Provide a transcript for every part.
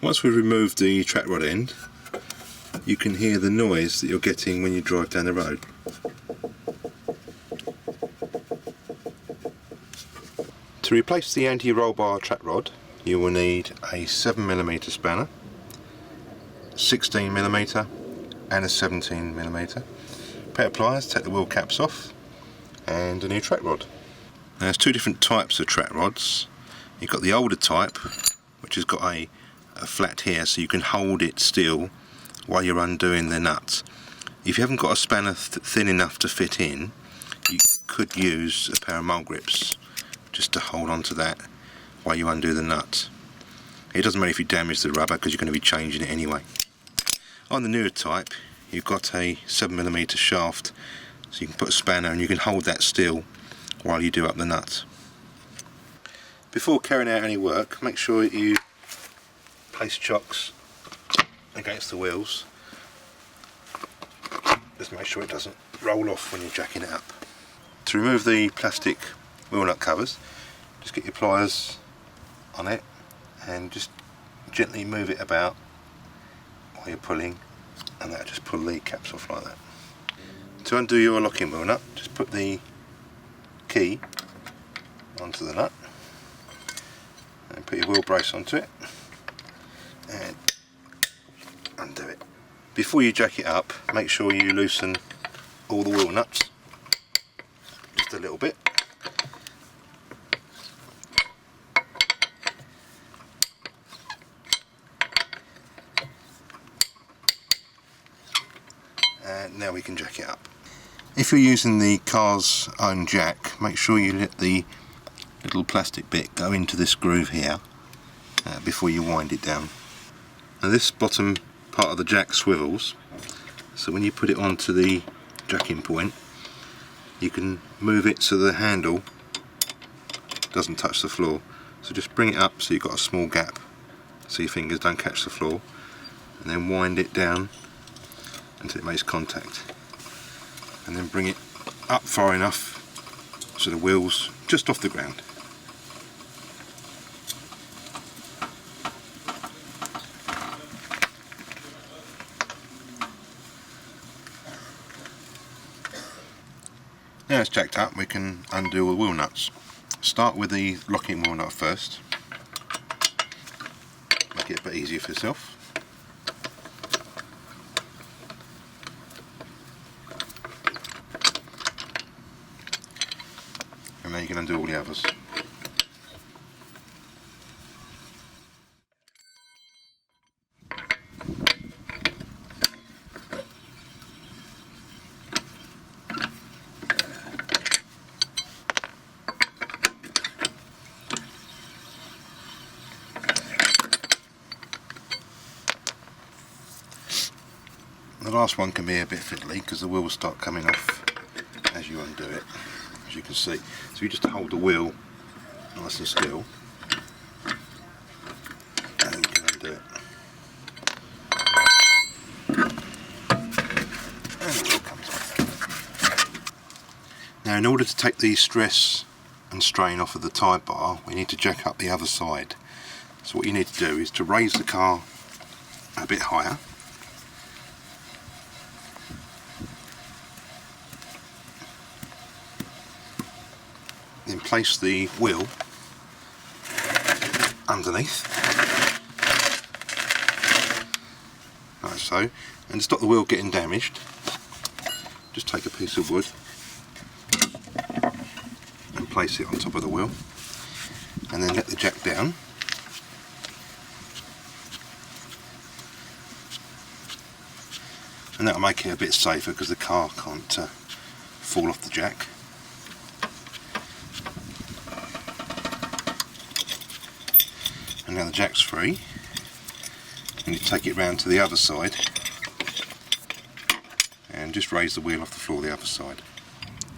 Once we've removed the track rod end, you can hear the noise that you're getting when you drive down the road. To replace the anti-roll bar track rod, you will need a 7mm spanner, 16mm and a 17mm, a pair of pliers to take the wheel caps off, and a new track rod. Now, there's two different types of track rods. You've got the older type, which has got a flat here so you can hold it still while you're undoing the nuts. If you haven't got a spanner thin enough to fit in, you could use a pair of mole grips just to hold on to that while you undo the nut. It doesn't matter if you damage the rubber because you're going to be changing it anyway. On the newer type, you've got a 7mm shaft, so you can put a spanner and you can hold that still while you do up the nut. Before carrying out any work, make sure you place chocks against the wheels. Just make sure it doesn't roll off when you're jacking it up. To remove the plastic wheel nut covers, just get your pliers on it and just gently move it about while you're pulling, and that'll just pull the caps off like that. To undo your locking wheel nut, just put the key onto the nut and put your wheel brace onto it and undo it. Before you jack it up, make sure you loosen all the wheel nuts just a little bit. And now we can jack it up. If you're using the car's own jack, make sure you let the little plastic bit go into this groove here before you wind it down. Now, this bottom part of the jack swivels, so when you put it onto the jacking point, you can move it so the handle doesn't touch the floor. So just bring it up so you've got a small gap so your fingers don't catch the floor, and then wind it down until it makes contact, and then bring it up far enough so the wheel's just off the ground. Now it's jacked up, we can undo all the wheel nuts. Start with the locking wheel nut first, make it a bit easier for yourself. And then you can undo all the others. The last one can be a bit fiddly because the wheels start coming off as you undo it, as you can see. So you just hold the wheel nice and still and you can undo it. And the wheel comes off. Now, in order to take the stress and strain off of the tie bar, we need to jack up the other side. So what you need to do is to raise the car a bit higher. Then place the wheel underneath, like so, and to stop the wheel getting damaged, just take a piece of wood and place it on top of the wheel, and then let the jack down. And that'll make it a bit safer because the car can't fall off the jack. And now the jack's free, and you take it round to the other side and just raise the wheel off the floor the other side.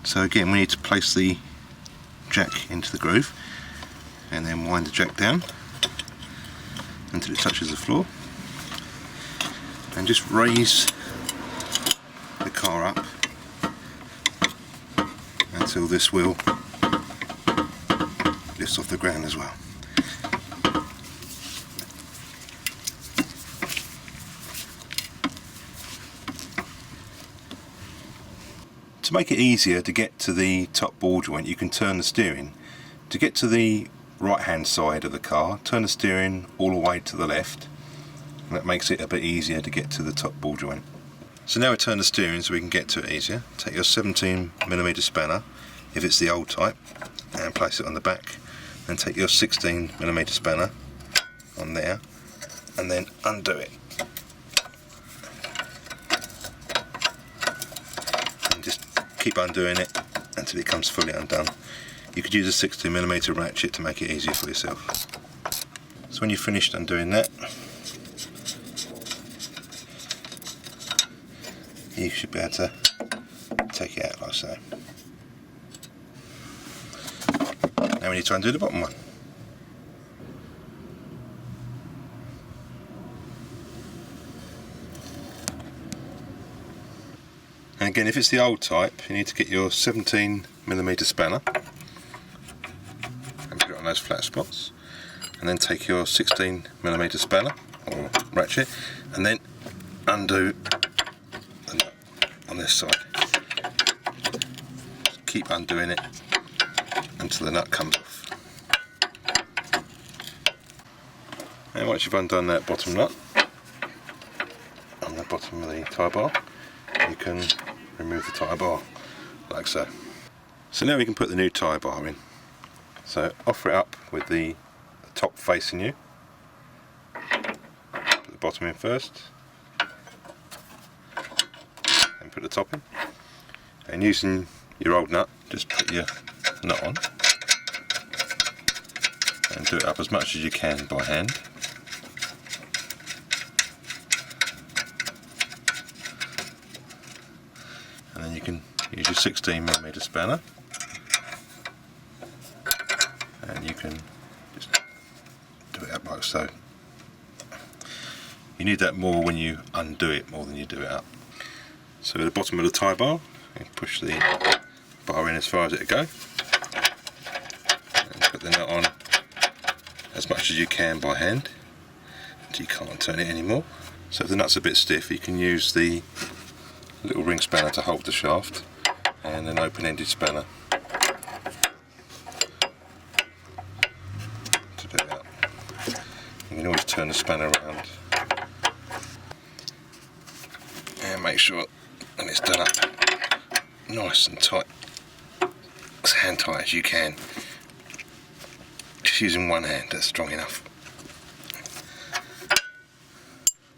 So again, we need to place the jack into the groove and then wind the jack down until it touches the floor, and just raise the car up until this wheel lifts off the ground as well. To make it easier to get to the top ball joint, you can turn the steering. To get to the right hand side of the car, turn the steering all the way to the left, and that makes it a bit easier to get to the top ball joint. So now we turn the steering so we can get to it easier. Take your 17mm spanner, if it's the old type, and place it on the back. Then take your 16mm spanner on there, and then undo it. And just keep undoing it until it comes fully undone. You could use a 16mm ratchet to make it easier for yourself. So when you've finished undoing that, you should be able to take it out like so. Now we need to undo the bottom one. And again, if it's the old type, you need to get your 17mm spanner and put it on those flat spots, and then take your 16mm spanner or ratchet and then undo the nut on this side. Just keep undoing it until the nut comes off. And once you've undone that bottom nut on the bottom of the tyre bar, you can remove the tyre bar like so. So now we can put the new tyre bar in. So offer it up with the top facing you. Put the bottom in first, and put the top in. And using your old nut, just put your nut on and do it up as much as you can by hand. And then you can use your 16mm spanner, and you can just do it up like so. You need that more when you undo it more than you do it up. So at the bottom of the tyre bar, you push the bar in as far as it'll go, and put the nut on as much as you can by hand until you can't turn it anymore. So if the nut's a bit stiff, you can use the little ring spanner to hold the shaft, and an open-ended spanner to do that. You can always turn the spanner around and make sure that it's done up nice and tight, as hand tight as you can. Just using one hand, that's strong enough.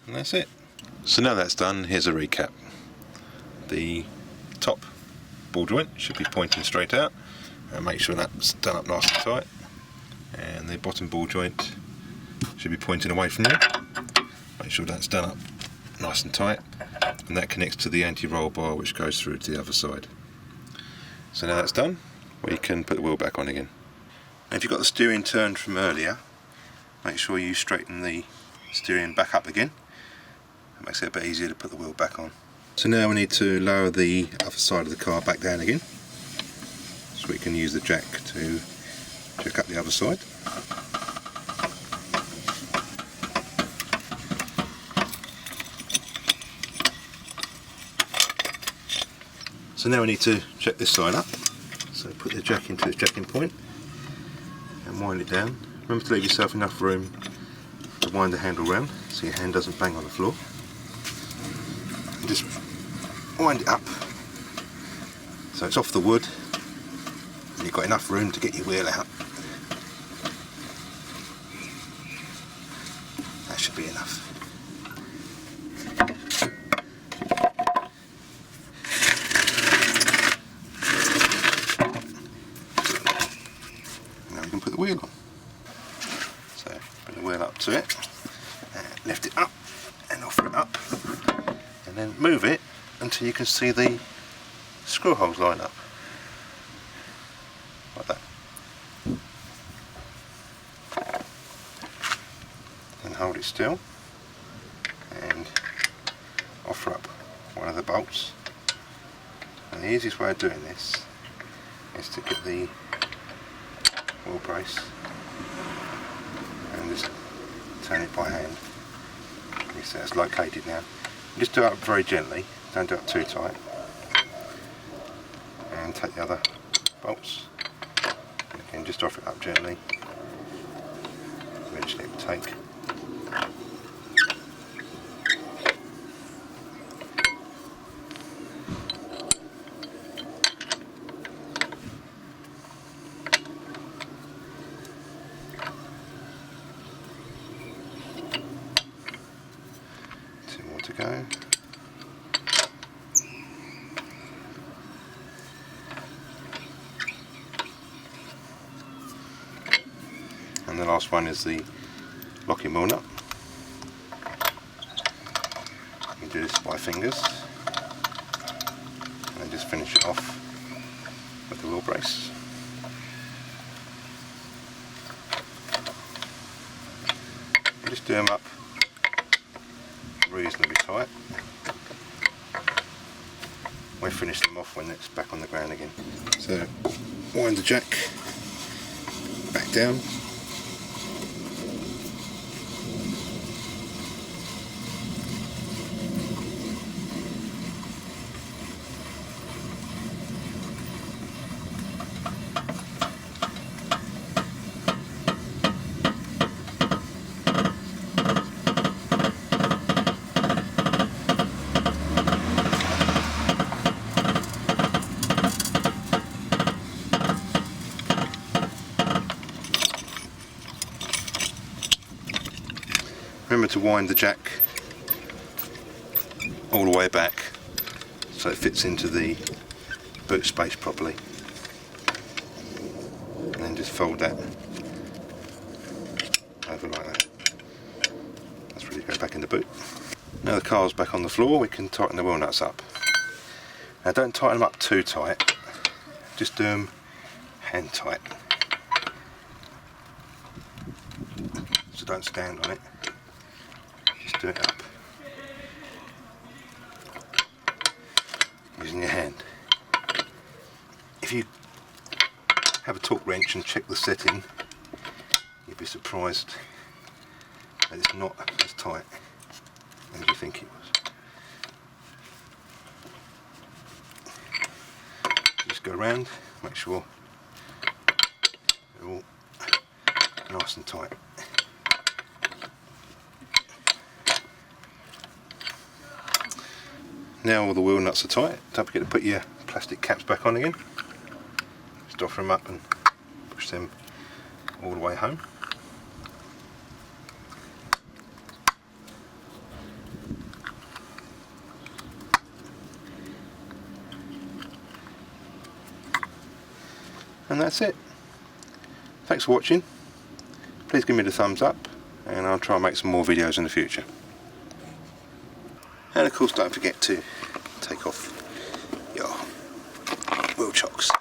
And that's it. So now that's done, here's a recap. The top ball joint should be pointing straight out, and make sure that's done up nice and tight, and the bottom ball joint should be pointing away from you. Make sure that's done up nice and tight, and that connects to the anti-roll bar which goes through to the other side. So now that's done, we can put the wheel back on again. Now if you've got the steering turned from earlier, make sure you straighten the steering back up again. It makes it a bit easier to put the wheel back on. So now we need to lower the other side of the car back down again, so we can use the jack to jack up the other side. So now we need to jack this side up. So put the jack into its jacking point and wind it down. Remember to leave yourself enough room to wind the handle round so your hand doesn't bang on the floor. And just wind it up so it's off the wood and you've got enough room to get your wheel out. That should be enough. Now we can put the wheel on. So put the wheel up to it, and lift it up and offer it up, and then move it until you can see the screw holes line up, like that. Then hold it still and offer up one of the bolts. And the easiest way of doing this is to get the wheel brace and just turn it by hand. You see it's located now. Just do it up very gently, don't do it too tight. and take the other bolts. Again, just offer it up gently. Eventually it will take. Two more to go. And the last one is the locking wheel nut. You can do this by fingers and then just finish it off with the wheel brace. And just do them up reasonably tight. We'll finish them off when it's back on the ground again. So wind the jack back down. Remember to wind the jack all the way back so it fits into the boot space properly, and then just fold that over like that. That's ready to go back in the boot. Now the car's back on the floor, we can tighten the wheel nuts up. Now don't tighten them up too tight, just do them hand tight, so don't stand on it. Just do it up using your hand. If you have a torque wrench and check the setting, you'll be surprised that it's not as tight as you think it was. Just go around, make sure they're all nice and tight. Now all the wheel nuts are tight, don't forget to put your plastic caps back on again. Just offer them up and push them all the way home. And that's it. Thanks for watching. Please give me the thumbs up and I'll try and make some more videos in the future. And of course don't forget to take off your wheel chocks.